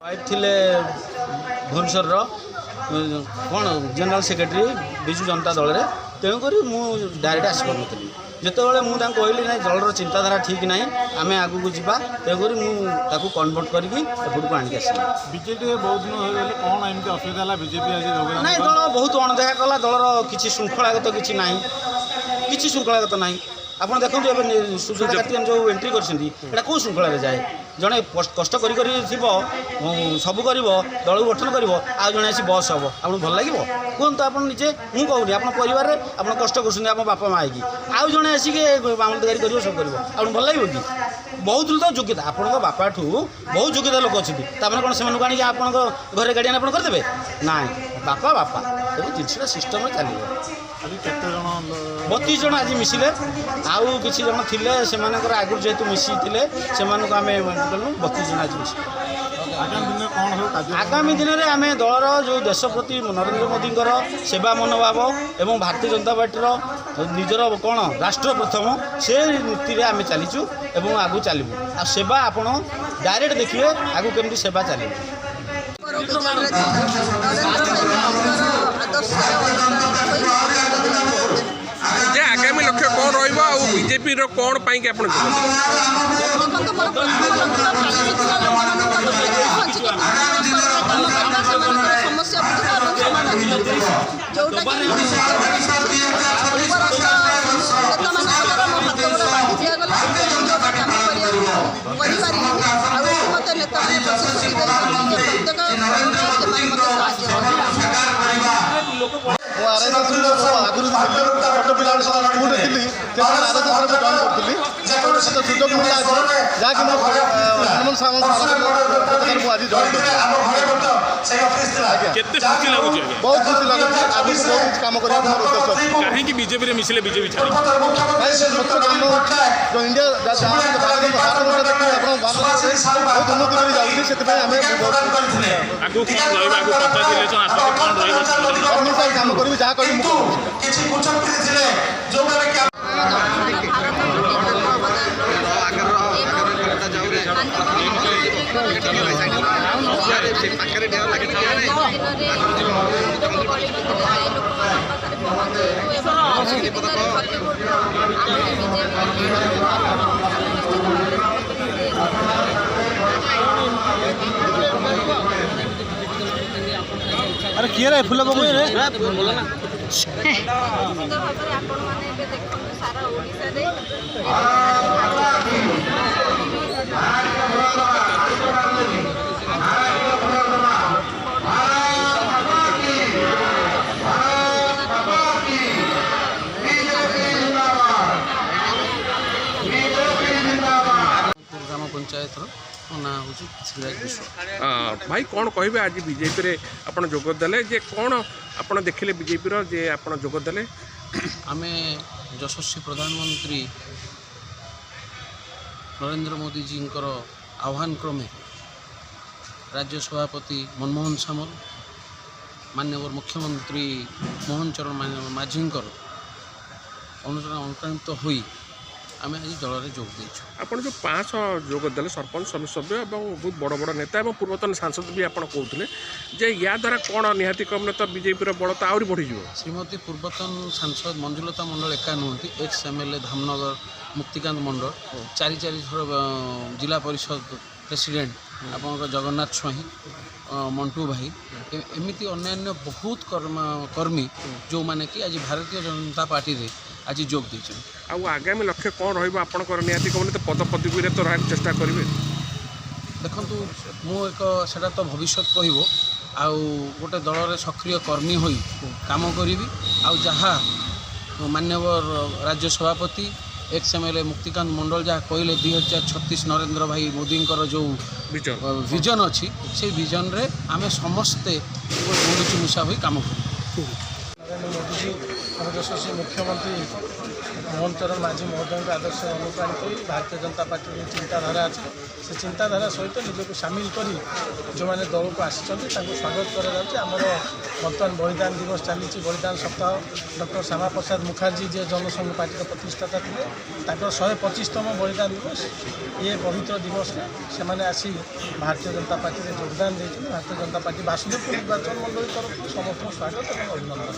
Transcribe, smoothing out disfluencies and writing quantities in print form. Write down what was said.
Wife थिले भुवनेश्वर कौन general secretary Biju Janata Dal में तेणुक डायरेक्ट आसपारी जितेबाला मुझे कहली ना दलर चिंताधारा ठीक ना आम आगू को जावा तेणुक मुझे कन्वर्ट करके को आणिक आस बीजेपी बहुत दिन हो कौन एमती असुविधा है बीजेपी आज ना दल बहुत अणदेखा कला दलर किसी श्रृंखलागत किसी ना कि श्रृंखलागत ना आप देखो सुजाता कार्तिकेयन जो एंट्री कर कौ श्रृंखला जाए जड़े कष्ट कर सब कर दल गठन कर जड़े आसी बस हम आपको भल लगे कहतु आप निजे मुझे कहूनी आप परिवार में आप कष्ट कर बापा माँ की आउ जड़े आसिक मामलदारी कर सब कर आपको भल लगे कि बहुत तो योग्यता आपण बापा ठू बहुत योग्यता लोक अच्छे कौन से आनिक आप घर गार्डियन आप करदे ना बापा बापा तेज जिनसा सिस्टम चलो 32 जन आज मिसिले आउ किसी जन थिले से आगुरी जेहेतु मिसी थे से आम 32 जन आज मिसिले आगामी दिन में आम दलर जो देश प्रति नरेंद्र मोदी सेवा मनोभाव एवं भारतीय जनता पार्टी निजर कौन राष्ट्र प्रथम से नीति आम चलीचु एवं आगू चलू आ सेवा आप डायरेक्ट देखिए आगू केमती सेवा चलो जे आगामी लक्ष्य कौन बीजेपी कौन पाई आगुरी छोट पिला स्कूल थी सुजोग मिला जहाँकि हनुमान सामंत आज जॉइन बहुत खुशी लगुच आगे बहुत कम कर कहीं बीजेपी मिसिले बीजेपी कम जो इंडिया बहुत उन्नति कर जाऊँगी से कम करी जहाँ करी अरे किए रे फूल पकड़ रे बोला ना सारा ग्राम पंचायत ना हूँ शिवराज विश्व भाई कौन कहे आज बीजेपी रे आपण जोगदेले जे कौन आपण देखिले बीजेपी रो जे आपण जोगदेले आम यशस्वी प्रधानमंत्री नरेंद्र मोदी जी आह्वान क्रमे राज्य सभापति मनमोहन सामल माननीय मुख्यमंत्री मोहन चरण माझी अनुप्राणित हो आम आज दल में जोग देचु आप जो 500 जोगदेले सरपंच समिति सभ्य और बहुत बड़ बड़ नेता और पूर्वतन सांसद भी आप कहते जे या द्वारा कौन निहाती कम तो बीजेपी बल तो आहरी बढ़ी श्रीमती पूर्वतन सांसद मंजुलता मंडल एका नुहति एक्स एमएलए धामनगर मुक्तिकांत मंडल 4 थर जिला परिषद प्रेसिडेंट आप जगन्नाथ स्वाही मंटू भाई एमती अन्य बहुत कर्मी जो माने कि आज भारतीय जनता पार्टी रे आज जोग देछन आगामी लक्ष्य कौन रहा निहाती कम तो पद पदवी तो रहा चेष्टा करेंगे देखु मुझे तो भविष्य कहब आउ गोटे दल में सक्रिय कर्मी हो काम करी जहाँ माननीय राज्य सभापति एक्स एमएलए मुक्तिकांत मंडल जहाँ कहले 2036 नरेंद्र भाई मोदी जो विजन अच्छी से विजन रे आम समस्ते मुसा हो काम कर नरेंद्र मोदी जी यशस्वी मुख्यमंत्री मोहन चरण माझी महोदय आदर्श अनुप्राणित होई भारतीय जनता पार्टी जो चिंताधारा अच्छी से चिंताधारा सहित निजक सामिल कर जो मैंने दल को आसी स्वागत कर बर्तमान बलिदान दिवस चली बलिदान सप्ताह डॉक्टर श्यामा प्रसाद मुखर्जी जी जनसंघ पार्टी प्रतिष्ठाता थे 125तम बलिदान दिवस ये पवित्र दिवस से मैंने आसी भारतीय जनता पार्टी में योगदान देते भारतीय जनता पार्टी बासुदेवपुर निर्वाचन मंडल तरफ समस्त स्वागत और अभिनंदन।